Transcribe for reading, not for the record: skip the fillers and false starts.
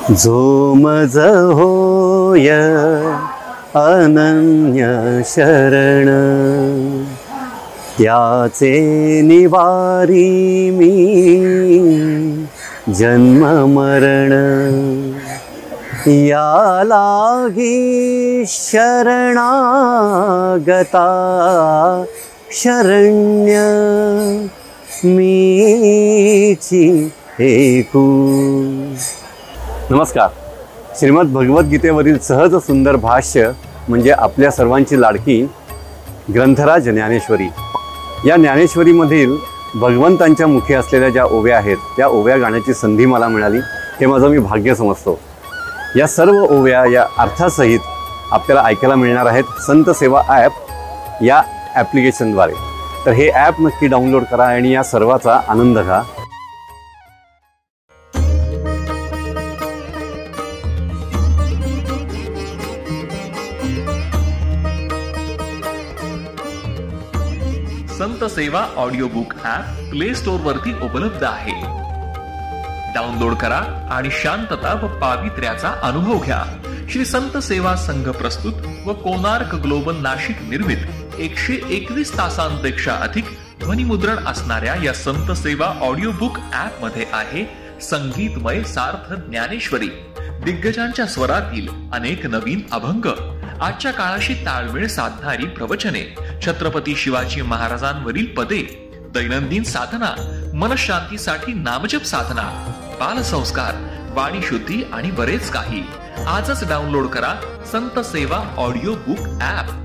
जो मज होय अनन्य शरण, त्याचे निवारी मी जन्म मरण। या लागी शरणागता शरण्य, मीची ऐकू। नमस्कार। श्रीमद भगवद्गीतेवरील सहज सुंदर भाष्य म्हणजे आपल्या सर्वांची लाडकी ग्रंथराज ज्ञानेश्वरी। या ज्ञानेश्वरीमधील भगवंतांच्या मुखी असलेल्या ज्या ओव्या आहेत त्या ओव्या गाण्याची संधी मला मिळाली, हे माझं मी भाग्य समजतो। या सर्व ओव्या या अर्थासहित आपल्याला ऐकायला मिळणार आहेत संत सेवा ॲप या ॲप्लिकेशनद्वारे। तर हे ॲप नक्की डाउनलोड करा आणि या सर्वाचा आनंद घ्या। संत सेवा audio book app play store वरती उपलब्ध आहे। डाउनलोड करा आणि शांतता व पावित्र्याचा अनुभव घ्या। श्री संत सेवा संघ प्रस्तुत व कोणार्क ग्लोबल नाशिक निर्मित 121 तासांपेक्षा अधिक ध्वनिमुद्रण असणाऱ्या या संत सेवा ऑडिओ बुक ॲप मध्ये आहे संगीतमय सार्थ ज्ञानेश्वरी, दिग्गजांच्या स्वरातील अनेक नवीन अभंग, आजच्या काळाशी ताळमेळ साधणारी प्रवचने, छत्रपती शिवाजी महाराजांवरील पदे, दैनंदिन साधना, मनशांतीसाठी नामजप साधना, बालसंस्कार, वाणी शुद्धी आणि बरेच काही। आजच डाउनलोड करा संत सेवा ऑडिओ बुक ॲप।